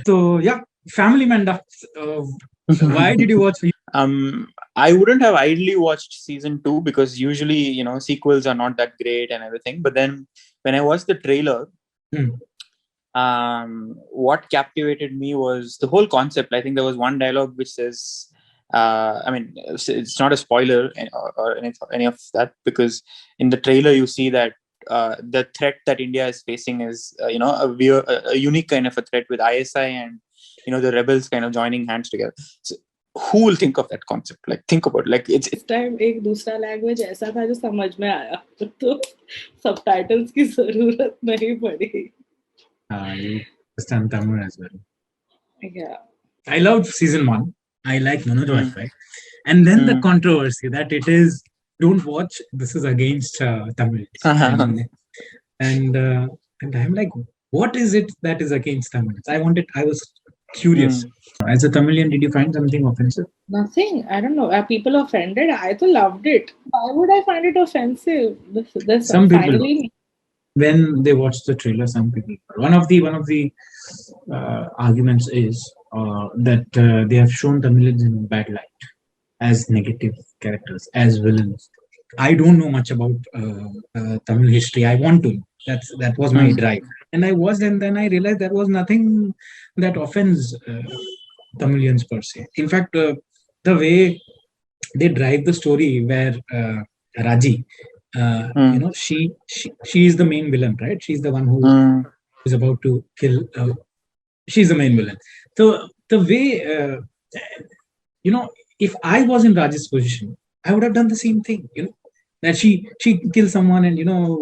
So yeah, Family Manda. Why did you watch? I wouldn't have idly watched season 2 because usually, sequels are not that great and everything. But then when I watched the trailer, what captivated me was the whole concept. I think there was one dialogue which says, it's not a spoiler or any of that, because in the trailer you see that the threat that India is facing is, a unique kind of a threat with ISI and, the rebels kind of joining hands together. So, who will think of that concept? Like, think about it. Like, this time एक दूसरा language ऐसा था जो समझ में आया, तो subtitles की जरूरत नहीं पड़ी. You understand Tamil as well. Yeah. I loved season 1. I like Manoj Bajpayee. And then the controversy that it is, don't watch, this is against Tamil. And I'm like, what is it that is against Tamil? I was curious. As a Tamilian, did you find something offensive? Nothing. I don't know. Are people offended? I loved it. Why would I find it offensive? Some people, when they watch the trailer, some people. One of the arguments is that they have shown Tamilians in a bad light as negative characters, as villains. I don't know much about Tamil history. I want to. That was my drive. And I watched, and then I realized there was nothing that offends Tamilians per se. In fact, the way they drive the story, where Raji, she is the main villain, right? She's the one who is about to kill. She's the main villain. So the way, if I was in Raji's position, I would have done the same thing. That she kills someone and you are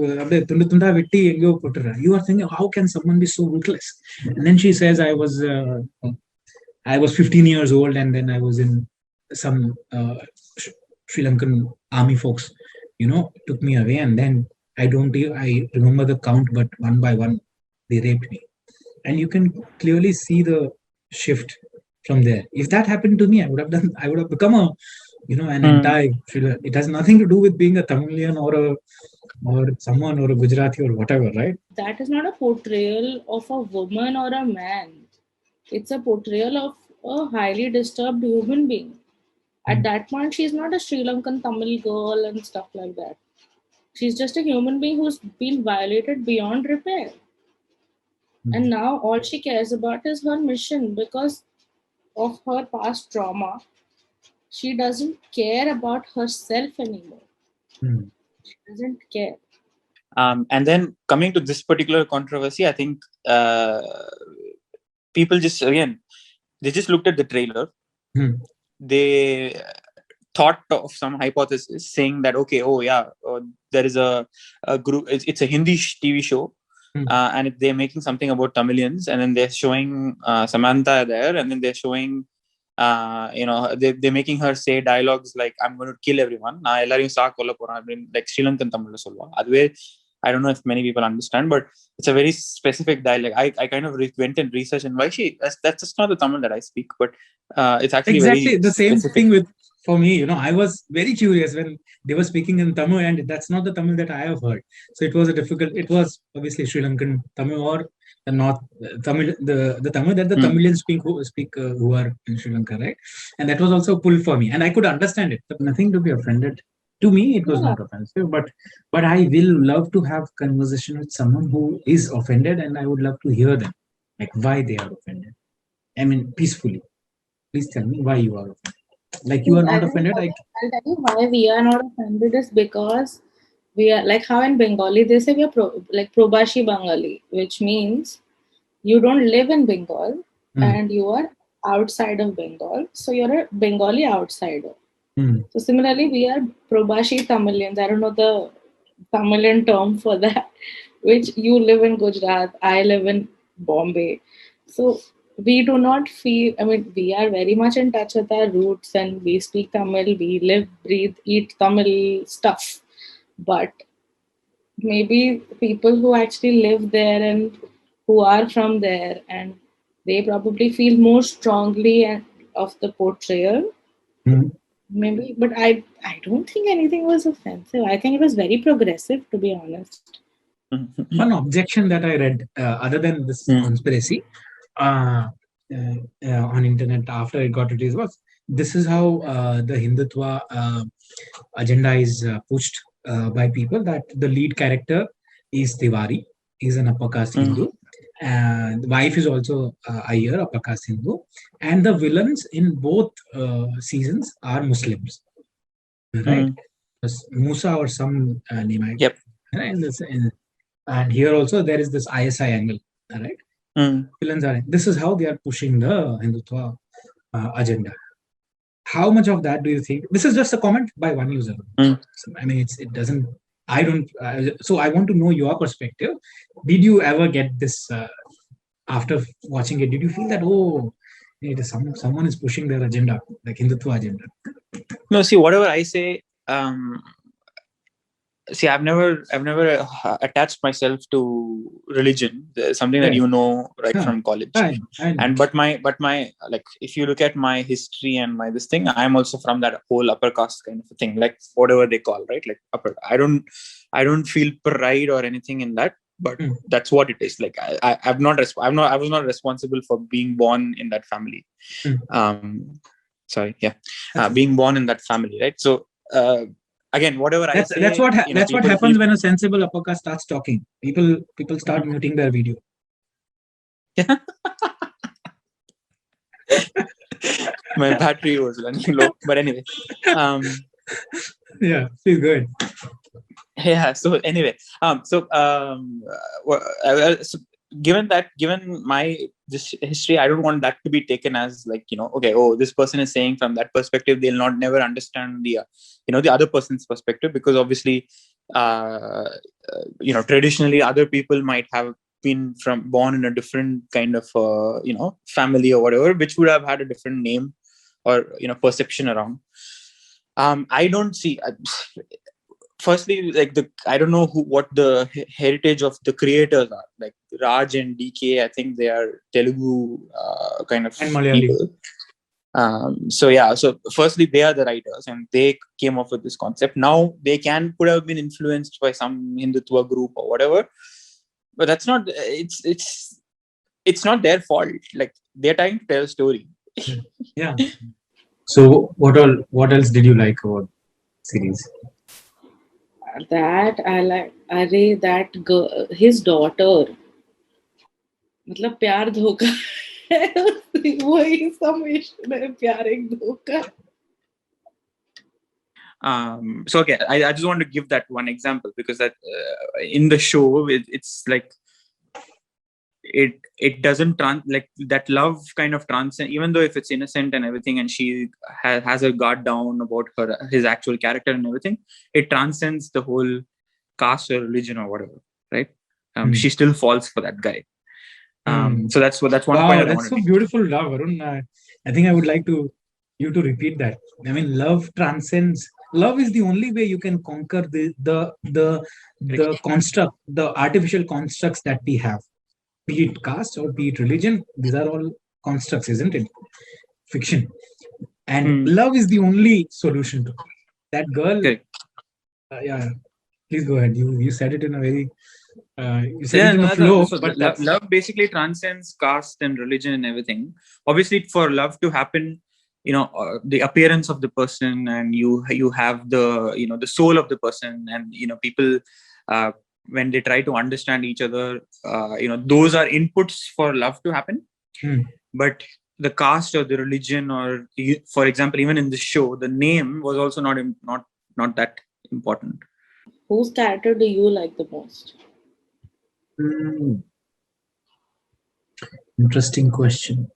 thinking, how can someone be so ruthless? And then she says, I was 15 years old, and then I was in some Sri Lankan army folks, took me away, and then I remember the count, but one by one they raped me. And you can clearly see the shift from there. If that happened to me, I would have become an entire thriller. It has nothing to do with being a Tamilian or someone or a Gujarati or whatever, right? That is not a portrayal of a woman or a man. It's a portrayal of a highly disturbed human being. At that point, she's not a Sri Lankan Tamil girl and stuff like that. She's just a human being who's been violated beyond repair. And now all she cares about is her mission because of her past trauma. She doesn't care about herself anymore. She doesn't care. And then coming to this particular controversy, I think people they just looked at the trailer. They thought of some hypothesis saying that, there is a group, it's a Hindi TV show. And they're making something about Tamilians, and then they're showing Samantha there, and then they're showing they're making her say dialogues like, I'm going to kill everyone. I mean, like Sri Lankan Tamil solva. I don't know if many people understand, but it's a very specific dialect. I kind of went and researched, and that's just not the Tamil that I speak, but it's actually exactly very the same specific. thing for me. I was very curious when they were speaking in Tamil, and that's not the Tamil that I have heard. So it was obviously Sri Lankan Tamil or the North Tamil, the Tamil that the Tamilians speak who are in Sri Lanka, right? And that was also a pull for me, and I could understand it. But nothing to be offended. To me, it was not offensive, but I will love to have conversation with someone who is offended, and I would love to hear them, like why they are offended. I mean, peacefully. Please tell me why you are offended. Like you are not offended. I'll tell you why we are not offended is because we are like how in Bengali they say we are Probashi Bangali, which means you don't live in Bengal and you are outside of Bengal, so you're a Bengali outsider. So similarly, we are Probashi Tamilians. I don't know the Tamilian term for that, which you live in Gujarat, I live in Bombay. So we do not feel, we are very much in touch with our roots and we speak Tamil, we live, breathe, eat Tamil stuff. But maybe people who actually live there and who are from there, and they probably feel more strongly of the portrayal. Maybe, but I don't think anything was offensive. I think it was very progressive, to be honest. One objection that I read, other than this conspiracy, on internet after it got released was, this is how the Hindutva agenda is pushed by people, that the lead character is Tiwari, is an upper caste Hindu, and the wife is also Iyer, upper caste Hindu, and the villains in both seasons are Muslims, right? Musa or some name. Yep. Right? And here also there is this ISI angle, right? Villains are. This is how they are pushing the Hindutva agenda. How much of that do you think? This is just a comment by one user. So, I mean, it doesn't. I don't. So I want to know your perspective. Did you ever get this after watching it? Did you feel that, oh, it is someone is pushing their agenda, like Hindutva agenda? No, see, whatever I say. See, I've never attached myself to religion. Something that from college. But my like, if you look at my history and my this thing, I'm also from that whole upper caste kind of a thing, like whatever they call, right? Like upper. I don't feel pride or anything in that, but that's what it is. Like I was not responsible for being born in that family. Being born in that family, right? So. Again, whatever I say, that's what happens when a sensible upper caste starts talking. People start muting their video. My battery was running low, but anyway. Yeah, feels good. Yeah. So anyway, given my this history, I don't want that to be taken as like, okay, oh, this person is saying from that perspective, they'll never understand the the other person's perspective, because obviously traditionally other people might have been born in a different kind of family or whatever, which would have had a different name or perception around. I don't see firstly, like I don't know what the heritage of the creators are. Like Raj and DK, I think they are Telugu kind of people. So firstly, they are the writers and they came up with this concept. Now they could have been influenced by some Hindutva group or whatever, but that's not. It's not their fault. Like they're trying to tell a story. Yeah. So what else did you like about series? That I like. That girl, his daughter. मतलब प्यार धोखा वही summation है, प्यार एक धोखा. So okay, I just want to give that one example, because that in the show it's like it doesn't like that love kind of transcend, even though if it's innocent and everything, and she has her guard down about his actual character and everything, it transcends the whole caste or religion or whatever, right? She still falls for that guy. So that's one point. That's so beautiful, Varun. I think I would like you to repeat that. I mean, love transcends. Love is the only way you can conquer the construct, the artificial constructs that we have. Be it caste or be it religion, these are all constructs, isn't it? Fiction. And love is the only solution to it. That girl. Okay. Yeah. Please go ahead. You said it in a very. You said it in a flow. But love basically transcends caste and religion and everything. Obviously, for love to happen, the appearance of the person, and you have the the soul of the person, and people when they try to understand each other, those are inputs for love to happen. But the caste or the religion, or for example, even in the show, the name was also not that important. Whose character do you like the most? Interesting question.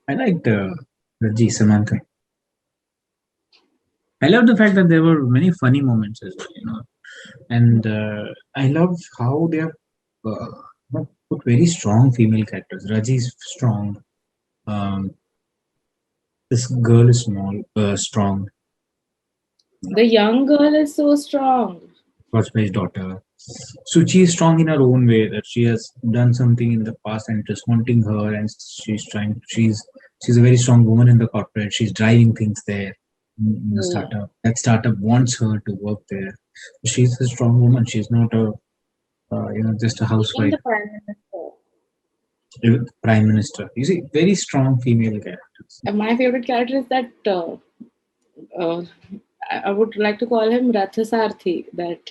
I liked Raji, Samantha. I love the fact that there were many funny moments as well, and I love how they have put very strong female characters. Raji is strong. This girl is strong. The young girl is so strong. Bajpayee's daughter. Suchi is strong in her own way, that she has done something in the past and it is haunting her, and she's a very strong woman in the corporate. She's driving things there in the startup. That startup wants her to work there. She's a strong woman. She's not a just a housewife. The Prime Minister. Prime Minister. You see, very strong female characters. My favorite character is that I would like to call him Rathasarthi, that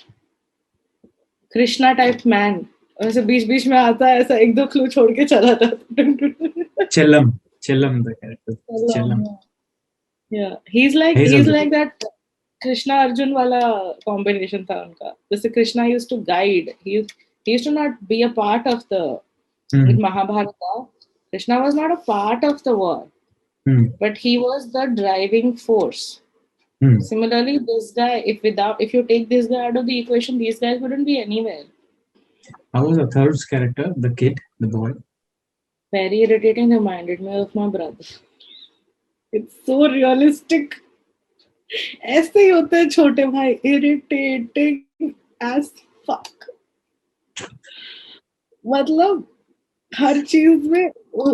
Krishna type man. ऐसे बीच बीच में आता है, ऐसा एक दो clue छोड़ के चला जाता. Chellam the character. Chellam. Yeah, he's like that Krishna Arjun wala combination tha unka. जैसे Krishna used to guide. He used to not be a part of the Mahabharata. Krishna was not a part of the war, but he was the driving force. Similarly, this guy, if you take this guy out of the equation, these guys wouldn't be anywhere. How was Atharv's character, the kid, the boy? Very irritating. Reminded me of my brother. It's so realistic. ऐसे ही होते हैं छोटे भाई, irritating as fuck. मतलब हर चीज में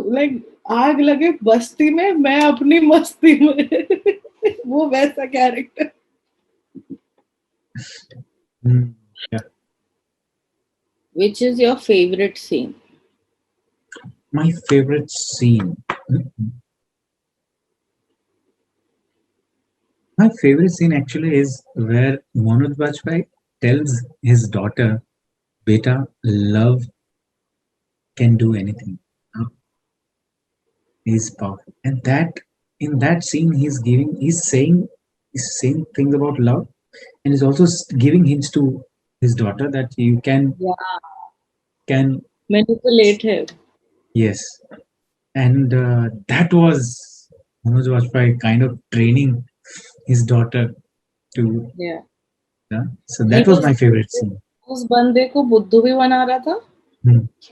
like आग लगे बस्ती में, मैं अपनी मस्ती में. वो वैसा character. Yeah. Which is your favorite scene? My favorite scene. My favorite scene actually is where Manoj Bajpayee tells his daughter, "Beta, love can do anything." He's powerful, and in that scene, he's saying things about love, and he's also giving hints to his daughter that you can manipulate him. Yes, and that was Manoj Bajpayee kind of training his daughter to. Yeah. So that was my favorite scene. उस बंदे को बुद्धू भी बना रहा था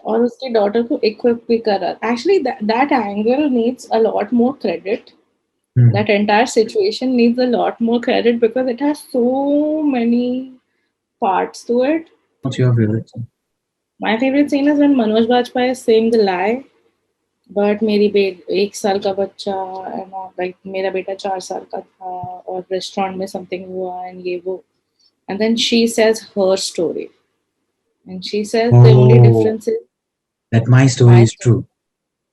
और उसकी डॉटर को इक्विप भी कर रहा था. Actually, that angle needs a lot more credit. That entire situation needs a lot more credit because it has so many parts to it. What's your favorite scene? My favorite scene is when Manoj Bajpayee is saying the lie, but मेरी 1 साल का बच्चा, like मेरा बेटा 4 साल का था और restaurant में something हुआ and ये वो, and then she says her story, and she says the only difference is that my story is true.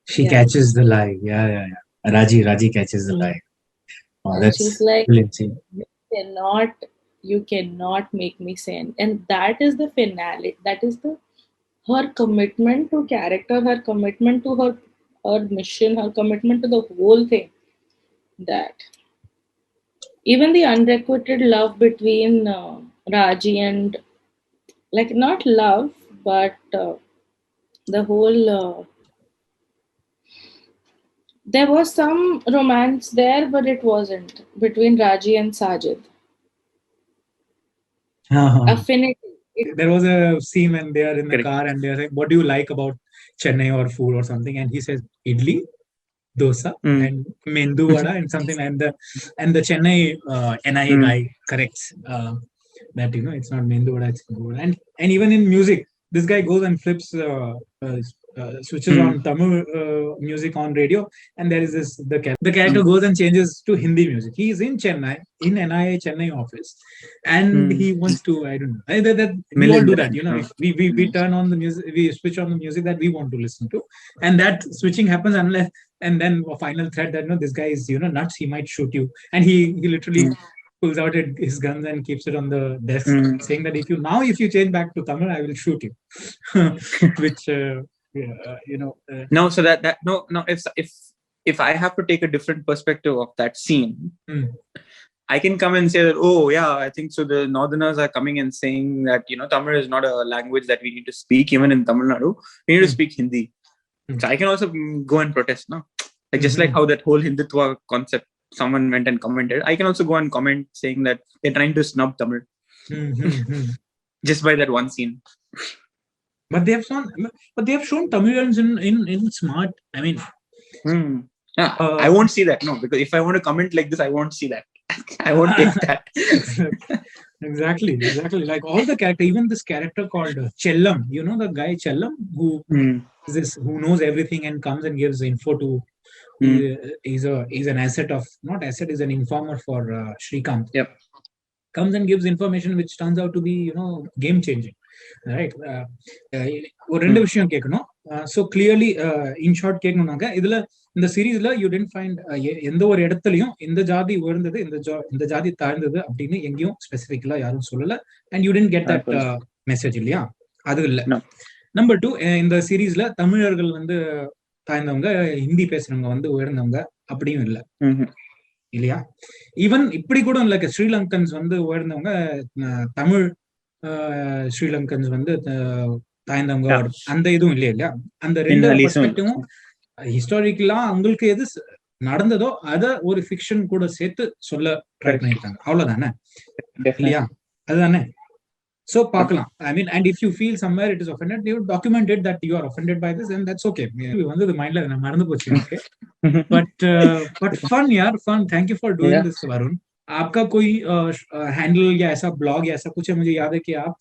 She catches the lie. Yeah. Raji catches the lie. Oh, that's she's like, brilliant scene. You cannot make me sin, and that is the finale. That is her commitment to character, her commitment to her mission, her commitment to the whole thing. That even the unrequited love between Raji and, like, not love, but the whole there was some romance there, but it wasn't between Raji and Sajid. Affinity. There was a scene when they are in the car and they're like, "What do you like about Chennai or food or something?" And he says, "Idli, dosa, and mendu vada and something." And the Chennai NIA guy corrects that it's not mendu vada, it's mendu vada. And even in music, this guy goes and flips switches on Tamil music on radio, and there is the character goes and changes to Hindi music. He is in Chennai, in NIA Chennai office, and he wants to, I don't know, we all do that, we turn on the music, we switch on the music that we want to listen to, and that switching happens and then a final threat that this guy is nuts, he might shoot you, and he literally pulls out his guns and keeps it on the desk, saying that if you change back to Tamil, I will shoot you. Which no, so that no, if I have to take a different perspective of that scene, I can come and say that, oh yeah, I think so the Northerners are coming and saying that Tamil is not a language that we need to speak. Even in Tamil Nadu, we need to speak Hindi. So I can also go and protest, no? Like just like how that whole Hindutva concept, someone went and commented, I can also go and comment saying that they're trying to snub Tamil just by that one scene. But they have shown Tamilians in smart. I mean, I won't see that, no, because if I want to comment like this, I won't see that. I won't take that. Exactly. Like all the character, even this character called Chellam, the guy Chellam who who knows everything and comes and gives info to. He's an asset of, not asset, is an informer for Shrikant. Yep. Comes and gives information which turns out to be game changing, right? ஒரு ரெண்டு விஷயம் கேட்கணும். So clearly in short கேட்கணும்னாக்க இதுல இந்த சீரீஸ்ல you tent find எந்த ஒரு இடத்துலயும் இந்த ஜாதி உயர்ந்தது இந்த ஜாதி தாழ்ந்தது அப்படின்னு எங்கேயும் ஸ்பெசிபிக்கலா யாரும் சொல்லல. And you tent get that message இல்லையா? அது இல்ல. நம்பர் 2, இந்த சீரீஸ்ல தமிழர்கள் தாழ்ந்தவங்க, ஹிந்தி பேசுறவங்க உயர்ந்தவங்க அப்படியும் இல்ல இல்லையா? ஈவன் இப்படி கூட இல்ல, ஸ்ரீலங்கன்ஸ் உயர்ந்தவங்க, தமிழ் ஸ்ரீலங்கன்ஸ் தாய்ந்தவங்க, அந்த இதுவும் இல்லையா? அந்த ரெண்டு பெர்ஸ்பெக்டிவும் ஹிஸ்டாரிக்கலா அவங்களுக்கு எது நடந்ததோ அத ஒரு ஃபிக்ஷன் கூட சேர்த்து சொல்ல ட்ரை பண்ணிருக்காங்க. அவ்வளவுதானே இல்லையா? அதுதானே. So பார்க்கலாம். I mean, and if you feel somewhere it is offended, you document it that you are offended by this, and that's okay. The mindla na marந்து போச்சு எனக்கு. But fun yaar, fun. Thank you for doing this, Varun. आपका कोई handle या ऐसा blog या ऐसा कुछ है? मुझे याद है कि आप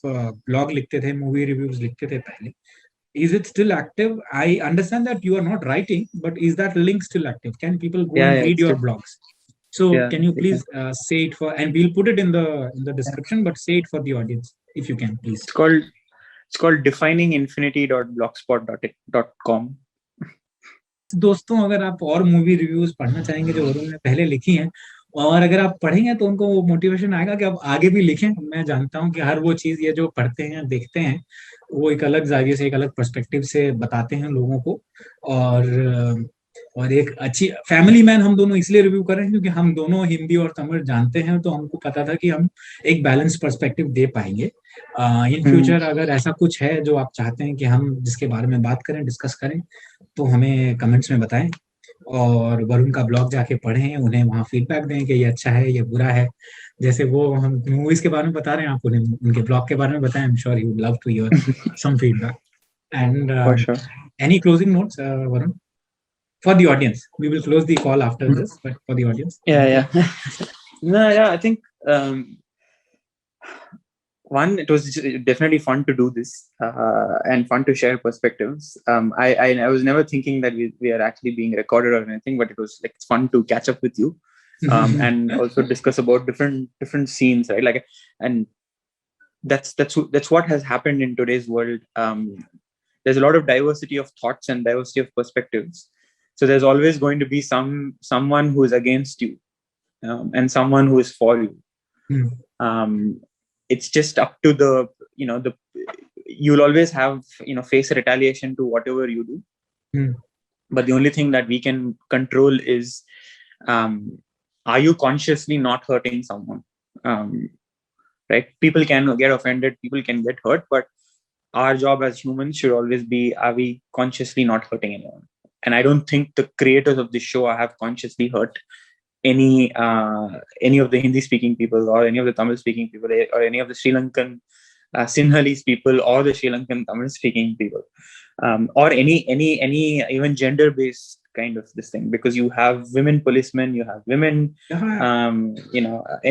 ब्लॉग लिखते थे, मूवी रिव्यूज लिखते थे पहले. Is it still active? I understand that you are not writing, but is that link still active? Can people go and read your blogs? So can you please say it for, and we'll put it in the description, but say it for the audience if you can, please. It's called defininginfinity.blogspot.com. दोस्तों, अगर आप और movie reviews पढ़ना चाहेंगे जो वरुण ने पहले लिखी हैं, और अगर आप पढ़ेंगे तो उनको वो मोटिवेशन आएगा कि आप आगे भी लिखें. मैं जानता हूं कि हर वो चीज ये जो पढ़ते हैं, देखते हैं, वो एक अलग जाविये से, एक अलग पर्सपेक्टिव से बताते हैं लोगों को. और एक अच्छी फैमिली मैन हम दोनों इसलिए रिव्यू कर रहे हैं क्योंकि हम दोनों हिंदी और तमिल जानते हैं, तो हमको पता था कि हम एक बैलेंस पर्सपेक्टिव दे पाएंगे. इन फ्यूचर अगर ऐसा कुछ है जो आप चाहते हैं कि हम जिसके बारे में बात करें, डिस्कस करें, तो हमें कमेंट्स में बताएं. और वरुण का ब्लॉग जाके पढ़ें, उन्हें वहाँ फीडबैक दें कि ये अच्छा है, ये बुरा है. जैसे वो हम मूवीज के बारे में बता रहे हैं, आप उन्हें उनके ब्लॉग के बारे में बताएं. I'm sure he would love to hear some feedback. And For sure. Any closing notes, Varun? For the audience, we will close the call after this, but for the audience. I think one, it was definitely fun to do this and fun to share perspectives. I was never thinking that we are actually being recorded or anything, but it was like fun to catch up with you and also discuss about different scenes, right? Like, and that's what has happened in today's world. There's a lot of diversity of thoughts and diversity of perspectives. So there's always going to be someone who is against you and someone who is for you. It's just up to you'll always have, face retaliation to whatever you do. But the only thing that we can control is, are you consciously not hurting someone? Right? People can get offended, people can get hurt, but our job as humans should always be, are we consciously not hurting anyone? And I don't think the creators of this show have consciously hurt any of the Hindi speaking people, or any of the Tamil speaking people, or any of the Sri Lankan Sinhalese people, or the Sri Lankan Tamil speaking people, or any even gender based kind of this thing, because you have women policemen, you have women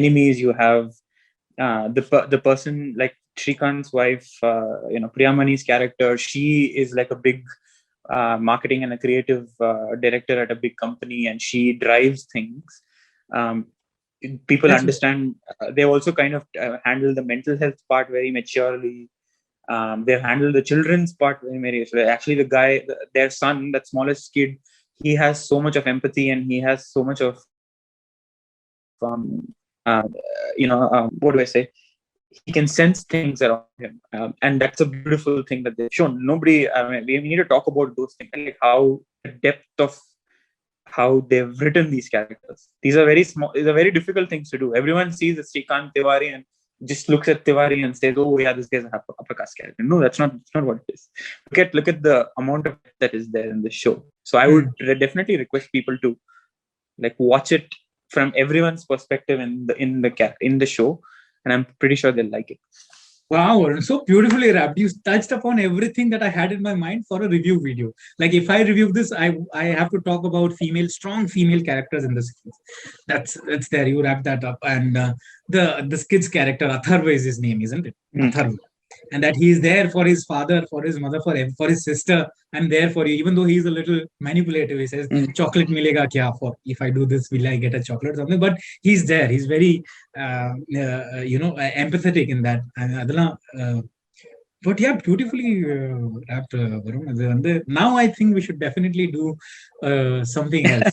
enemies, you have the person like Shrikant's wife, Priyamani's character. She is like a big marketing and a creative director at a big company, and she drives things. People understand. They've also kind of handled the mental health part very maturely. They've handled the children's part very maturely. Actually, the guy, their son, that smallest kid, he has so much of empathy, and he has so much of what do I say? He can sense things around him, and that's a beautiful thing that they've shown. We need to talk about those things, like how the depth of how they've written these characters. These are very small. These are very difficult things to do. Everyone sees a Shrikant Tiwari and just looks at Tiwari and says, "Oh yeah, this guy's an upper caste character." No, that's not what it is. Look at the amount of that is there in this show. So I would definitely request people to watch it from everyone's perspective in the show. And I'm pretty sure they'll like it. Wow, so beautifully wrapped. You touched upon everything that I had in my mind for a review video. Like if I review this, I have to talk about strong female characters in this. That's there. You wrap that up, and the kid's character Atharv is his name, isn't it? Atharv, and that he is there for his father, for his mother, for his sister. I'm there for you, even though he's a little manipulative. He says, "Chocolate milega kya for? If I do this, will I get a chocolate or something?" But he's there. He's very, empathetic in that. And but yeah, beautifully wrapped, Varun. Now I think we should definitely do something else.